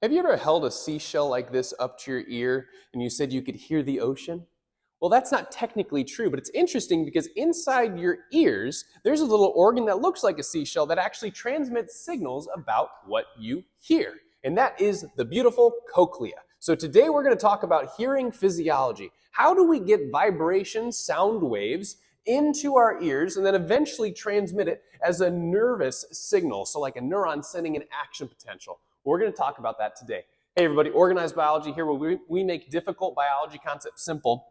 Have you ever held a seashell like this up to your ear and you said you could hear the ocean? Well, that's not technically true, but it's interesting because inside your ears, there's a little organ that looks like a seashell that actually transmits signals about what you hear. And that is the beautiful cochlea. So today we're going to talk about hearing physiology. How do we get vibrations, sound waves, into our ears and then eventually transmit it as a nervous signal? So like a neuron sending an action potential. We're going to talk about that today. Hey everybody, Organized Biology here, where we make difficult biology concepts simple.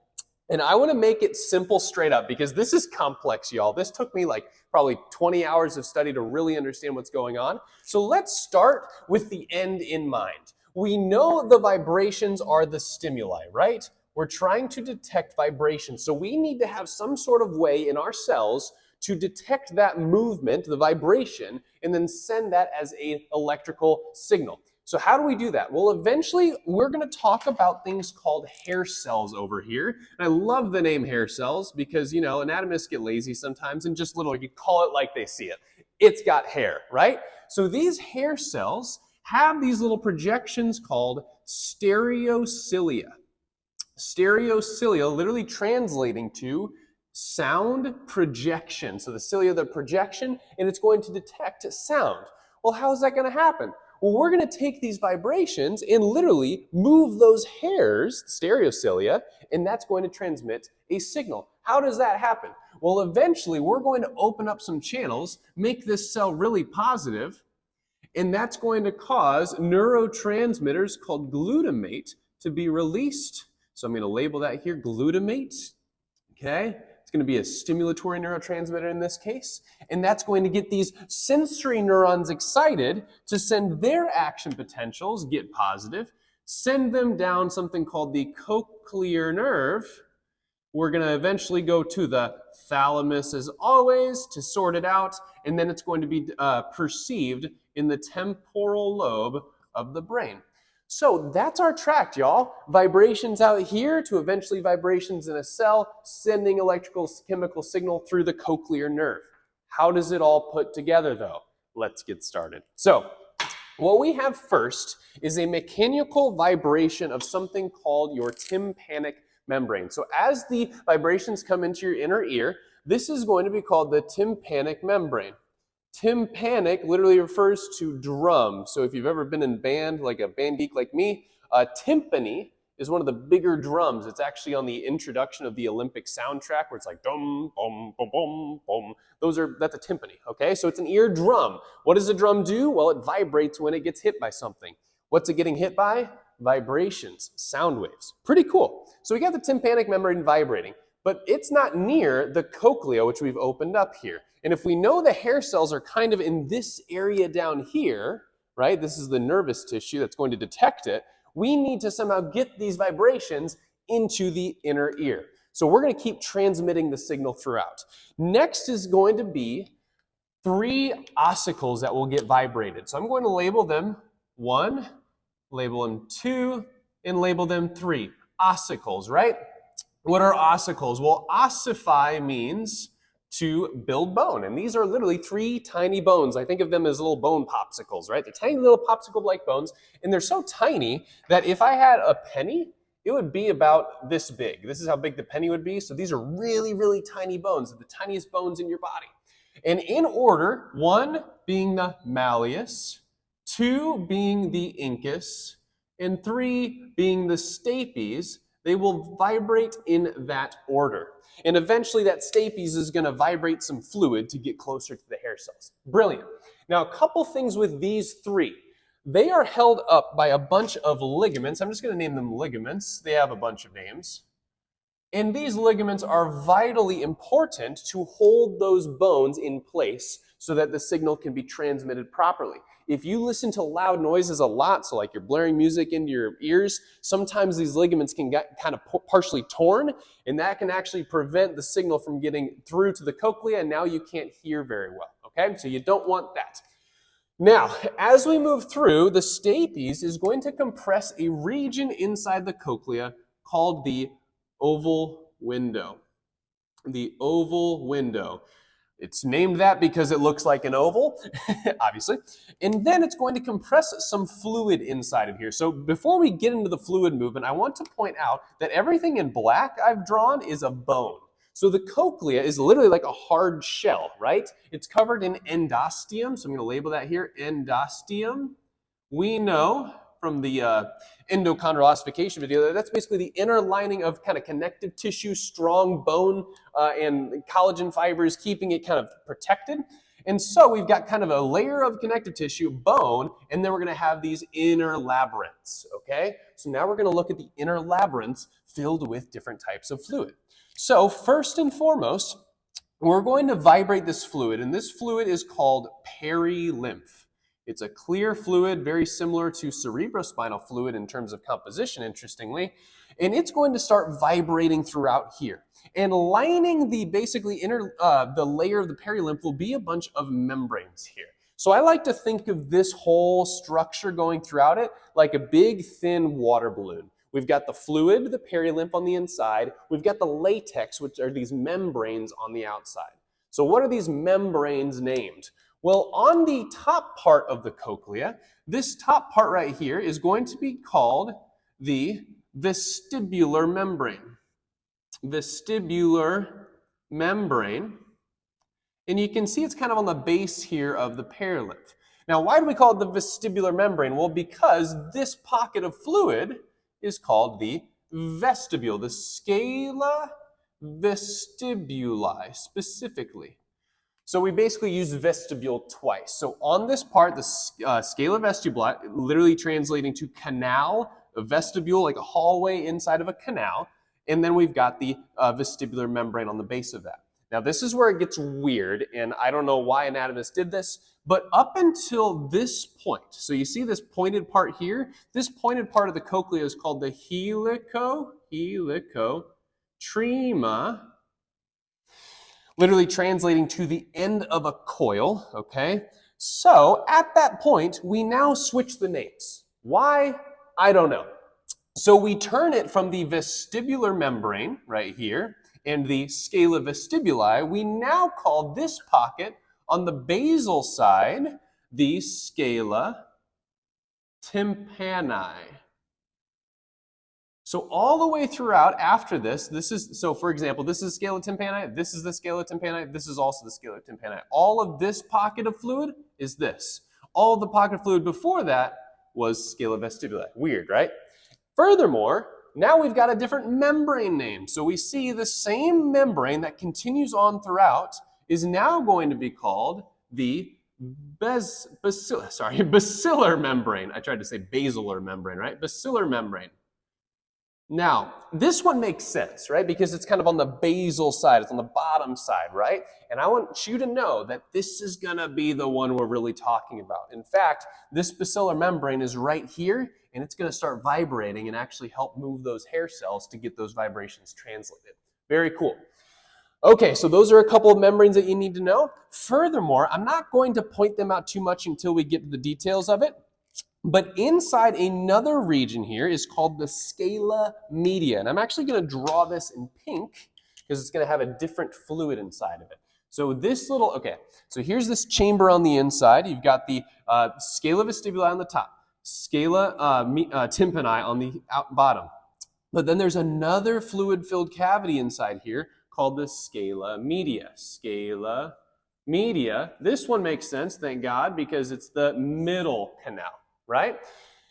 And I want to make it simple straight up because this is complex, y'all. This took me like probably 20 hours of study to really understand what's going on. So let's start with the end in mind. We know the vibrations are the stimuli, right? We're trying to detect vibrations. So we need to have some sort of way in our cells to detect that movement, the vibration, and then send that as an electrical signal. So how do we do that? Well, eventually we're going to talk about things called hair cells over here. And I love the name hair cells because, you know, anatomists get lazy sometimes and just literally you call it like they see it. It's got hair, right? So these hair cells have these little projections called stereocilia. Stereocilia literally translating to sound projection. So the cilia, the projection, and it's going to detect sound. Well, how is that going to happen? Well, we're going to take these vibrations and literally move those hairs, stereocilia, and that's going to transmit a signal. How does that happen? Well, eventually we're going to open up some channels, make this cell really positive, and that's going to cause neurotransmitters called glutamate to be released. So I'm going to label that here, glutamate, okay? It's going to be a stimulatory neurotransmitter in this case, and that's going to get these sensory neurons excited to send their action potentials, get positive, send them down something called the cochlear nerve. We're going to eventually go to the thalamus as always to sort it out, and then it's going to be perceived in the temporal lobe of the brain. So that's our tract, y'all. Vibrations out here to eventually vibrations in a cell, sending electrical chemical signal through the cochlear nerve. How does it all put together though? Let's get started. So what we have first is a mechanical vibration of something called your tympanic membrane. So as the vibrations come into your inner ear, this is going to be called the tympanic membrane. Tympanic literally refers to drum. So if you've ever been in band, like a band geek like me, tympani is one of the bigger drums. It's actually on the introduction of the Olympic soundtrack where it's like dum, bum, bum, bum, bum. That's a tympani, okay? So it's an ear drum. What does a drum do? Well, it vibrates when it gets hit by something. What's it getting hit by? Vibrations, sound waves. Pretty cool. So we got the tympanic membrane vibrating, but it's not near the cochlea, which we've opened up here. And if we know the hair cells are kind of in this area down here, right? This is the nervous tissue that's going to detect it. We need to somehow get these vibrations into the inner ear. So we're going to keep transmitting the signal throughout. Next is going to be 3 ossicles that will get vibrated. So I'm going to label them 1, label them 2, and label them 3. Ossicles, right? What are ossicles? Well, ossify means to build bone. And these are literally 3 tiny bones. I think of them as little bone popsicles, right? They're tiny little popsicle-like bones, and they're so tiny that if I had a penny, it would be about this big. This is how big the penny would be. So these are really, really tiny bones, the tiniest bones in your body. And in order, 1 being the malleus, 2 being the incus, and 3 being the stapes, they will vibrate in that order. And eventually that stapes is going to vibrate some fluid to get closer to the hair cells. Brilliant. Now a couple things with these 3. They are held up by a bunch of ligaments. I'm just going to name them ligaments. They have a bunch of names. And these ligaments are vitally important to hold those bones in place so that the signal can be transmitted properly. If you listen to loud noises a lot, so like you're blaring music into your ears, sometimes these ligaments can get kind of partially torn, and that can actually prevent the signal from getting through to the cochlea, and now you can't hear very well, okay? So you don't want that. Now, as we move through, the stapes is going to compress a region inside the cochlea called the oval window. The oval window. It's named that because it looks like an oval, obviously. And then it's going to compress some fluid inside of here. So before we get into the fluid movement, I want to point out that everything in black I've drawn is a bone. So the cochlea is literally like a hard shell, right? It's covered in endosteum. So I'm going to label that here, endosteum. We know from the endochondral ossification video that's basically the inner lining of kind of connective tissue, strong bone, and collagen fibers, keeping it kind of protected. And so we've got kind of a layer of connective tissue, bone, and then we're going to have these inner labyrinths, okay? So now we're going to look at the inner labyrinths filled with different types of fluid. So first and foremost, we're going to vibrate this fluid, and this fluid is called perilymph. It's a clear fluid, very similar to cerebrospinal fluid in terms of composition, interestingly, and it's going to start vibrating throughout here. And lining the basically the layer of the perilymph will be a bunch of membranes here. So I like to think of this whole structure going throughout it like a big, thin water balloon. We've got the fluid, the perilymph on the inside. We've got the latex, which are these membranes on the outside. So what are these membranes named? Well, on the top part of the cochlea, this top part right here is going to be called the vestibular membrane. Vestibular membrane. And you can see it's kind of on the base here of the perilymph. Now, why do we call it the vestibular membrane? Well, because this pocket of fluid is called the vestibule, the scala vestibuli specifically. So we basically use vestibule twice. So on this part, the scala vestibuli, literally translating to canal, a vestibule, like a hallway inside of a canal, and then we've got the vestibular membrane on the base of that. Now this is where it gets weird, and I don't know why anatomists did this, but up until this point, so you see this pointed part here, this pointed part of the cochlea is called the helicotrema, literally translating to the end of a coil, okay? So at that point, we now switch the names. Why? I don't know. So we turn it from the vestibular membrane right here and the scala vestibuli, we now call this pocket on the basal side the scala tympani. So all the way throughout after this is, so for example, this is scala tympani, this is the scala tympani, this is also the scala tympani. All of this pocket of fluid is this. All of the pocket of fluid before that was scala vestibuli. Weird, right? Furthermore, now we've got a different membrane name. So we see the same membrane that continues on throughout is now going to be called the basilar membrane. I tried to say basilar membrane, right? Basilar membrane. Now, this one makes sense, right? Because it's kind of on the basal side, it's on the bottom side, right? And I want you to know that this is gonna be the one we're really talking about. In fact, this basilar membrane is right here, and it's gonna start vibrating and actually help move those hair cells to get those vibrations translated. Very cool. Okay, so those are a couple of membranes that you need to know. Furthermore, I'm not going to point them out too much until we get to the details of it. But inside another region here is called the scala media. And I'm actually going to draw this in pink because it's going to have a different fluid inside of it. So this little, okay, so here's this chamber on the inside. You've got the scala vestibuli on the top, scala tympani on the bottom. But then there's another fluid-filled cavity inside here called the scala media. Scala media. This one makes sense, thank God, because it's the middle canal. Right?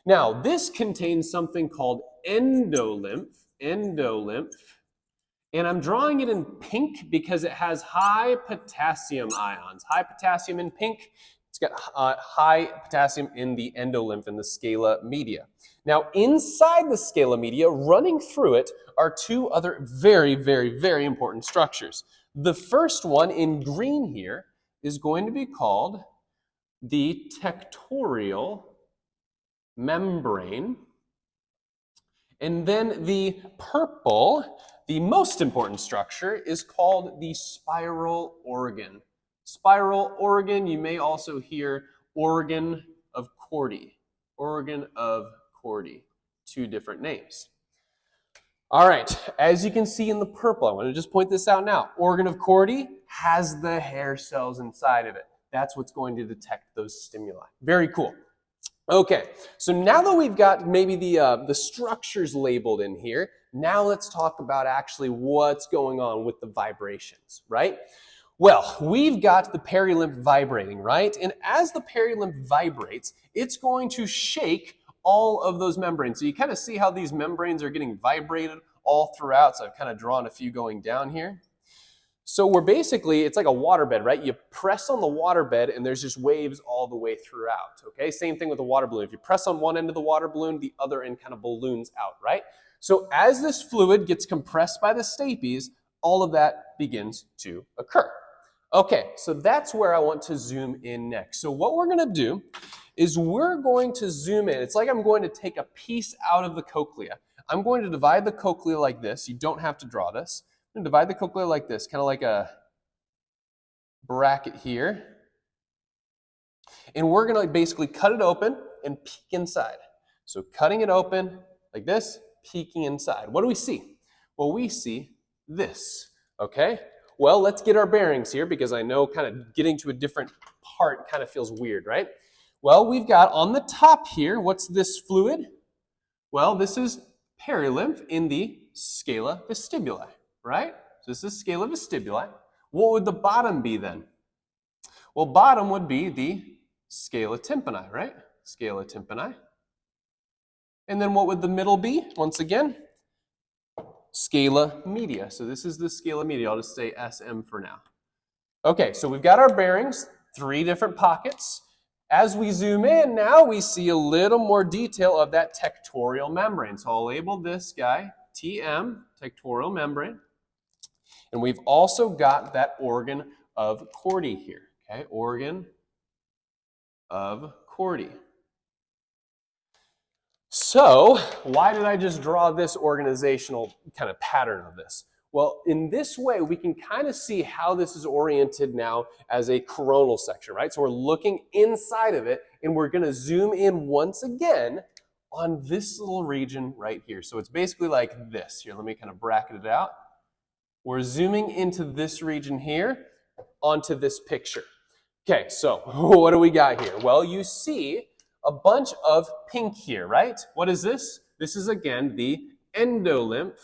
Now, this contains something called endolymph, and I'm drawing it in pink because it has high potassium ions. High potassium in pink, it's got high potassium in the endolymph in the scala media. Now, inside the scala media, running through it, are two other very, very, very important structures. The first one in green here is going to be called the tectorial membrane. And then the purple, the most important structure, is called the spiral organ. Spiral organ, you may also hear organ of Corti. Organ of Corti, two different names. All right, as you can see in the purple, I want to just point this out now. Organ of Corti has the hair cells inside of it. That's what's going to detect those stimuli. Very cool. Okay, so now that we've got maybe the structures labeled in here, now let's talk about actually what's going on with the vibrations, right? Well, we've got the perilymph vibrating, right? And as the perilymph vibrates, it's going to shake all of those membranes. So you kind of see how these membranes are getting vibrated all throughout. So I've kind of drawn a few going down here. So we're basically, it's like a waterbed, right? You press on the waterbed and there's just waves all the way throughout, okay? Same thing with a water balloon. If you press on one end of the water balloon, the other end kind of balloons out, right? So as this fluid gets compressed by the stapes, all of that begins to occur. Okay, so that's where I want to zoom in next. So what we're going to do is we're going to zoom in. It's like I'm going to take a piece out of the cochlea. I'm going to divide the cochlea like this. You don't have to draw this. I'm going to divide the cochlea like this, kind of like a bracket here. And we're going to basically cut it open and peek inside. So cutting it open like this, peeking inside. What do we see? Well, we see this, okay? Well, let's get our bearings here because I know kind of getting to a different part kind of feels weird, right? Well, we've got on the top here, what's this fluid? Well, this is perilymph in the scala vestibuli, right? So this is scala vestibuli. What would the bottom be then? Well, bottom would be the scala tympani, right? Scala tympani. And then what would the middle be? Once again, scala media. So this is the scala media. I'll just say SM for now. Okay, so we've got our bearings, 3 different pockets. As we zoom in now, we see a little more detail of that tectorial membrane. So I'll label this guy TM, tectorial membrane. And we've also got that organ of Corti here. Okay, organ of Corti. So why did I just draw this organizational kind of pattern of this? Well, in this way, we can kind of see how this is oriented now as a coronal section, right? So we're looking inside of it, and we're going to zoom in once again on this little region right here. So it's basically like this. Here, let me kind of bracket it out. We're zooming into this region here onto this picture. Okay, so what do we got here? Well, you see a bunch of pink here, right? What is this? This is, again, the endolymph,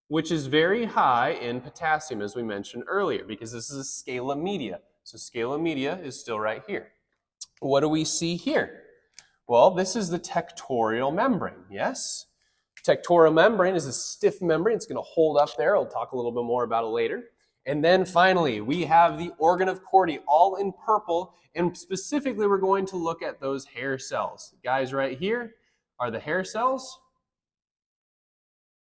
which is very high in potassium, as we mentioned earlier, because this is a scala media. So scala media is still right here. What do we see here? Well, this is the tectorial membrane, yes? Tectorial membrane is a stiff membrane. It's going to hold up there. I'll talk a little bit more about it later. And then finally, we have the organ of Corti, all in purple, and specifically we're going to look at those hair cells. The guys right here are the hair cells.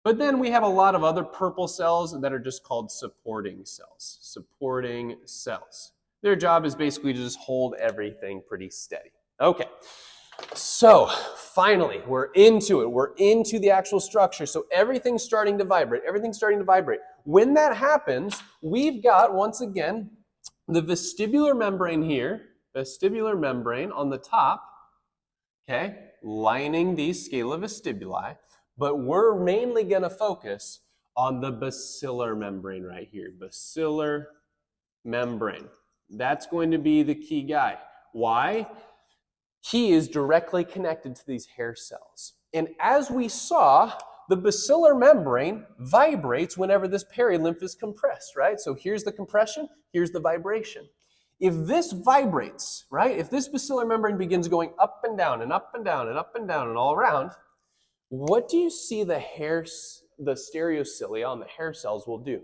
But then we have a lot of other purple cells that are just called supporting cells. Supporting cells. Their job is basically to just hold everything pretty steady. Okay, so finally, we're into it. We're into the actual structure. So everything's starting to vibrate. Everything's starting to vibrate. When that happens, we've got, once again, the vestibular membrane here, vestibular membrane on the top, okay, lining the scala vestibuli. But we're mainly going to focus on the basilar membrane right here. Basilar membrane. That's going to be the key guy. Why? He is directly connected to these hair cells. And as we saw, the basilar membrane vibrates whenever this perilymph is compressed, right? So here's the compression, here's the vibration. If this vibrates, right, if this basilar membrane begins going up and down and up and down and up and down and all around, what do you see the stereocilia on the hair cells will do?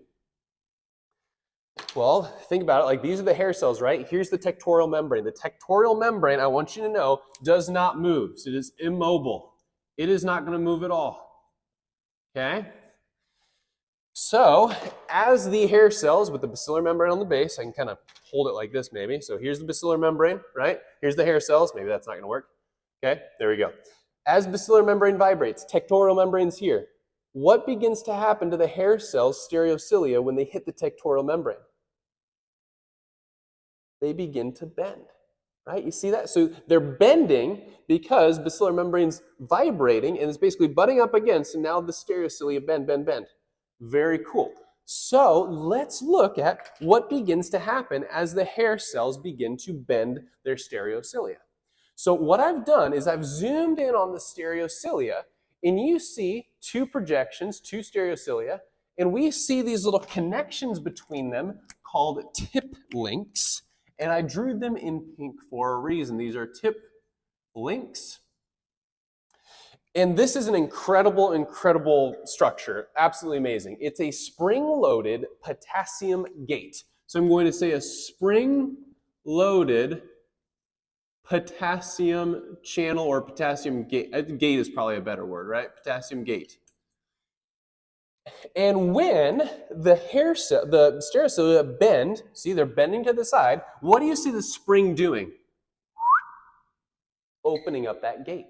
Well, think about it, like these are the hair cells, right? Here's the tectorial membrane. The tectorial membrane, I want you to know, does not move. So it is immobile. It is not going to move at all. Okay? So, as the hair cells with the basilar membrane on the base, I can kind of hold it like this maybe. So here's the basilar membrane, right? Here's the hair cells. Maybe that's not going to work. Okay? There we go. As basilar membrane vibrates, tectorial membrane's here. What begins to happen to the hair cells, stereocilia, when they hit the tectorial membrane? They begin to bend, right? You see that? So they're bending because basilar membrane's vibrating and it's basically butting up against, and now the stereocilia bend, bend, bend. Very cool. So let's look at what begins to happen as the hair cells begin to bend their stereocilia. So what I've done is I've zoomed in on the stereocilia, and you see two projections, two stereocilia, and we see these little connections between them called tip links, and I drew them in pink for a reason. These are tip links. And this is an incredible, incredible structure. Absolutely amazing. It's a spring-loaded potassium gate. So I'm going to say a spring-loaded potassium channel or potassium gate. Gate is probably a better word, right? Potassium gate. And when the hair cell, the stereocilia bend, see they're bending to the side, what do you see the spring doing? Opening up that gate,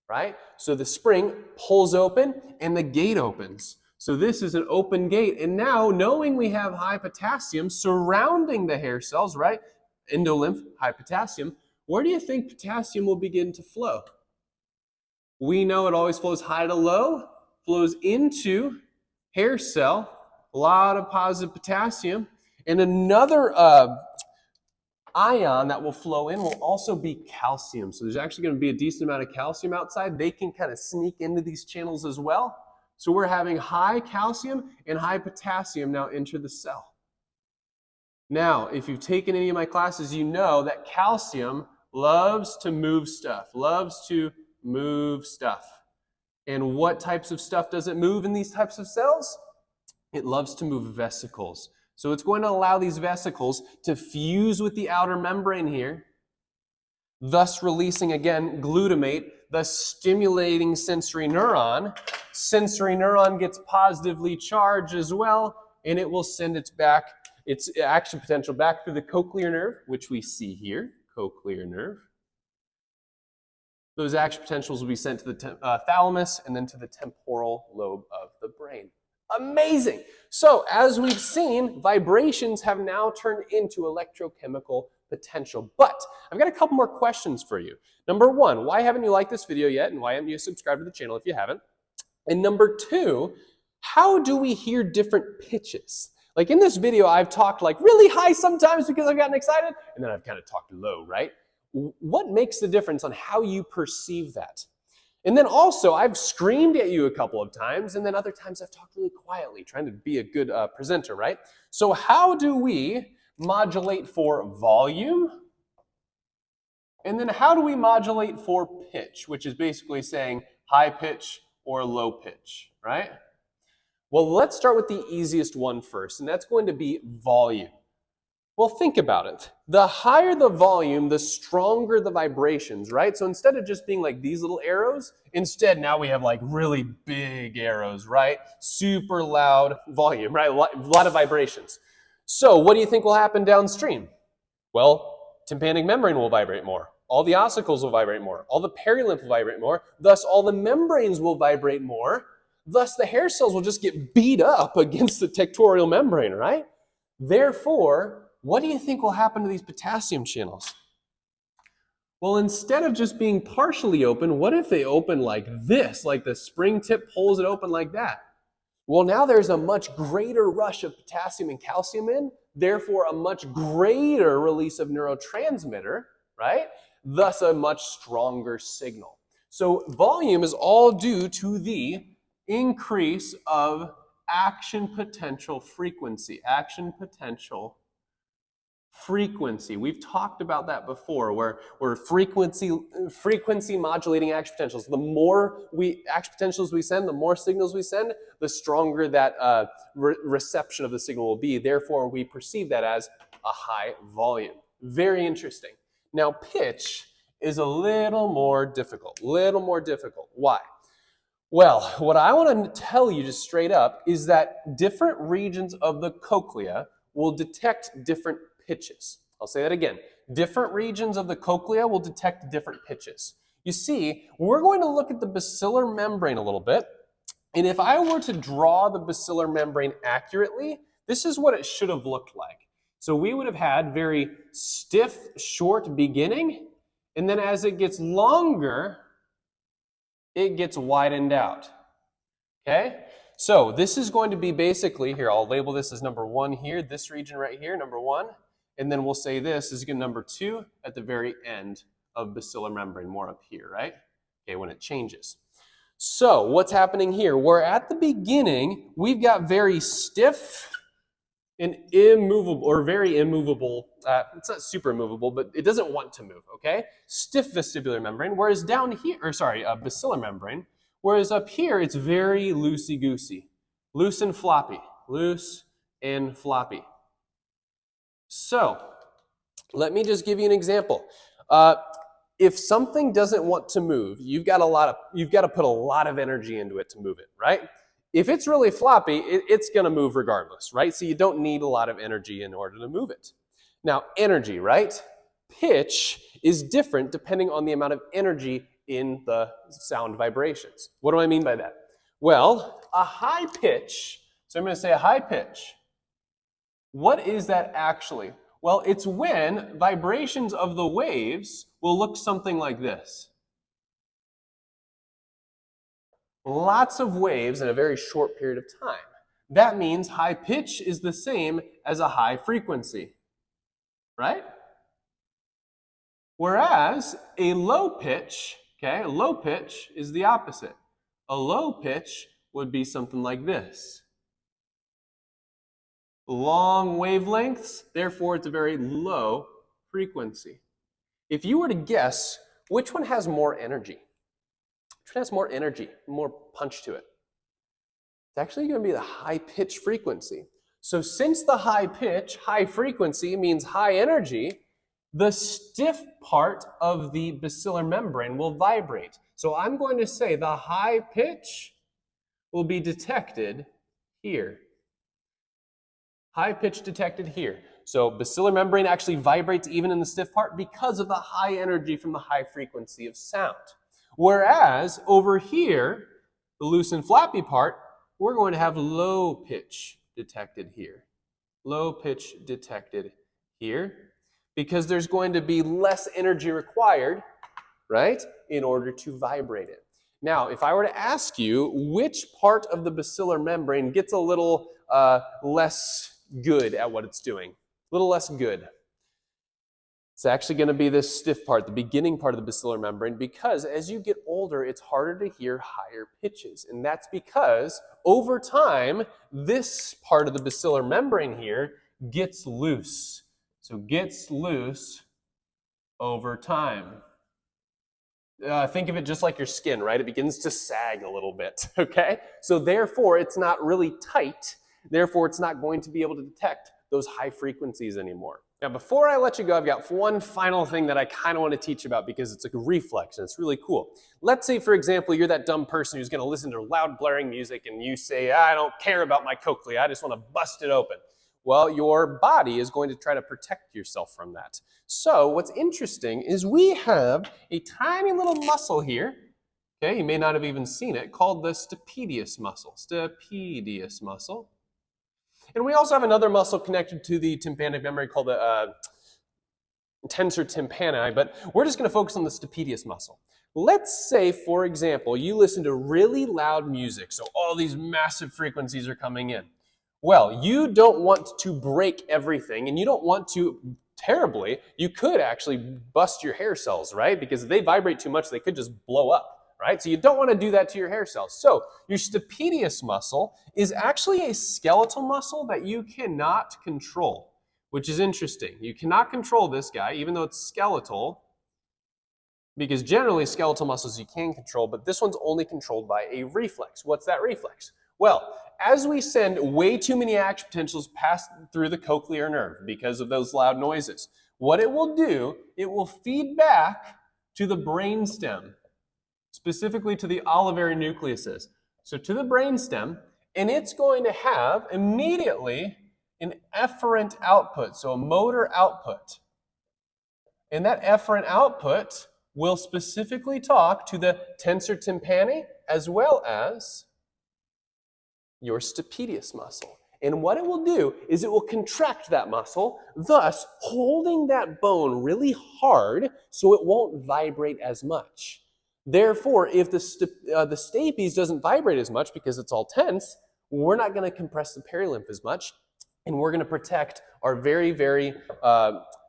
right? So the spring pulls open and the gate opens. So this is an open gate. And now, knowing we have high potassium surrounding the hair cells, right? Endolymph, high potassium, where do you think potassium will begin to flow? We know it always flows high to low, flows into hair cell, a lot of positive potassium, and another ion that will flow in will also be calcium. So there's actually going to be a decent amount of calcium outside. They can kind of sneak into these channels as well. So we're having high calcium and high potassium now enter the cell. Now, if you've taken any of my classes, you know that calcium loves to move stuff, And what types of stuff does it move in these types of cells? It loves to move vesicles. So it's going to allow these vesicles to fuse with the outer membrane here, thus releasing, again, glutamate, thus stimulating sensory neuron. Sensory neuron gets positively charged as well, and it will send its action potential back through the cochlear nerve, which we see here, cochlear nerve. Those action potentials will be sent to the thalamus and then to the temporal lobe of the brain. Amazing! So, as we've seen, vibrations have now turned into electrochemical potential. But I've got a couple more questions for you. Number one, why haven't you liked this video yet? And why haven't you subscribed to the channel if you haven't? And number two, how do we hear different pitches? Like in this video, I've talked like really high sometimes because I've gotten excited, and then I've kind of talked low, right? What makes the difference on how you perceive that? And then also, I've screamed at you a couple of times, and then other times I've talked really quietly, trying to be a good presenter, right? So how do we modulate for volume? And then how do we modulate for pitch, which is basically saying high pitch or low pitch, right? Well, let's start with the easiest one first, and that's going to be volume. Well, think about it. The higher the volume, the stronger the vibrations, right? So instead of just being like these little arrows, instead now we have like really big arrows, right? Super loud volume, right? A lot of vibrations. So what do you think will happen downstream? Well, tympanic membrane will vibrate more. All the ossicles will vibrate more. All the perilymph will vibrate more. Thus, all the membranes will vibrate more. Thus, the hair cells will just get beat up against the tectorial membrane, right? Therefore, what do you think will happen to these potassium channels? Well, instead of just being partially open, what if they open like this, like the spring tip pulls it open like that? Well, now there's a much greater rush of potassium and calcium in, therefore a much greater release of neurotransmitter, right? Thus a much stronger signal. So volume is all due to the increase of action potential frequency. Action potential frequency. We've talked about that before, where frequency modulating action potentials. The more action potentials we send, the more signals we send, the stronger that reception of the signal will be. Therefore, we perceive that as a high volume. Very interesting. Now, pitch is a little more difficult. Why? Well, what I want to tell you just straight up is that different regions of the cochlea will detect different pitches. I'll say that again. Different regions of the cochlea will detect different pitches. You see, we're going to look at the basilar membrane a little bit, and if I were to draw the basilar membrane accurately, this is what it should have looked like. So we would have had very stiff, short beginning, And then as it gets longer, it gets widened out. Okay? So this is going to be basically, here, I'll label this as number 1 here, this region right here, number 1. And then we'll say this is number 2 at the very end of basilar membrane, more up here, right? Okay, when it changes. So what's happening here? We're at the beginning, we've got very stiff and immovable, or very immovable, it's not super immovable, but it doesn't want to move, okay? Stiff vestibular membrane, whereas down here, basilar membrane, whereas up here, it's very loosey-goosey, loose and floppy, loose and floppy. So, let me just give you an example. If something doesn't want to move, you've got to put a lot of energy into it to move it, right? If it's really floppy, it's going to move regardless, right? So you don't need a lot of energy in order to move it. Now, energy, right? Pitch is different depending on the amount of energy in the sound vibrations. What do I mean by that? Well, a high pitch, so I'm going to say a high pitch. What is that actually? Well, it's when vibrations of the waves will look something like this. Lots of waves in a very short period of time. That means high pitch is the same as a high frequency, right? Whereas a low pitch, okay, a low pitch is the opposite. A low pitch would be something like this. Long wavelengths, therefore it's a very low frequency. If you were to guess, which one has more energy? Which one has more energy, more punch to it? It's actually going to be the high pitch frequency. So since the high pitch, high frequency means high energy, the stiff part of the basilar membrane will vibrate. So I'm going to say the high pitch will be detected here. High pitch detected here. So basilar membrane actually vibrates even in the stiff part because of the high energy from the high frequency of sound. Whereas over here, the loose and flappy part, we're going to have low pitch detected here. Low pitch detected here because there's going to be less energy required, right, in order to vibrate it. Now, if I were to ask you which part of the basilar membrane gets a little less good at what it's doing, a little less good, it's actually going to be this stiff part, the beginning part of the basilar membrane, because as you get older, it's harder to hear higher pitches. And that's because over time, this part of the basilar membrane here gets loose. So gets loose over time. Think of it just like your skin, right? It begins to sag a little bit, okay? So therefore, it's not really tight. Therefore, it's not going to be able to detect those high frequencies anymore. Now, before I let you go, I've got one final thing that I kind of want to teach about because it's a reflex and it's really cool. Let's say, for example, you're that dumb person who's going to listen to loud blaring music and you say, I don't care about my cochlea, I just want to bust it open. Well, your body is going to try to protect yourself from that. So what's interesting is we have a tiny little muscle here, okay, you may not have even seen it, called the stapedius muscle. Stapedius muscle. And we also have another muscle connected to the tympanic membrane called the tensor tympani, but we're just going to focus on the stapedius muscle. Let's say, for example, you listen to really loud music, so all these massive frequencies are coming in. Well, you don't want to break everything, and you don't want to terribly. You could actually bust your hair cells, right? Because if they vibrate too much, they could just blow up. Right? So you don't want to do that to your hair cells. So your stapedius muscle is actually a skeletal muscle that you cannot control, which is interesting. You cannot control this guy, even though it's skeletal, because generally skeletal muscles you can control, but this one's only controlled by a reflex. What's that reflex? Well, as we send way too many action potentials past through the cochlear nerve because of those loud noises, what it will do, it will feed back to the brainstem, specifically to the olivary nucleuses. So to the brainstem, and it's going to have immediately an efferent output, so a motor output. And that efferent output will specifically talk to the tensor tympani as well as your stapedius muscle. And what it will do is it will contract that muscle, thus holding that bone really hard so it won't vibrate as much. Therefore, if the stapes doesn't vibrate as much because it's all tense, we're not going to compress the perilymph as much, and we're going to protect our very, very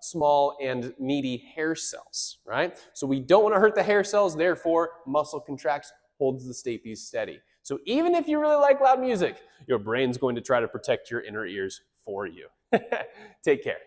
small and meaty hair cells, right? So we don't want to hurt the hair cells, therefore muscle contracts, holds the stapes steady. So even if you really like loud music, your brain's going to try to protect your inner ears for you. Take care.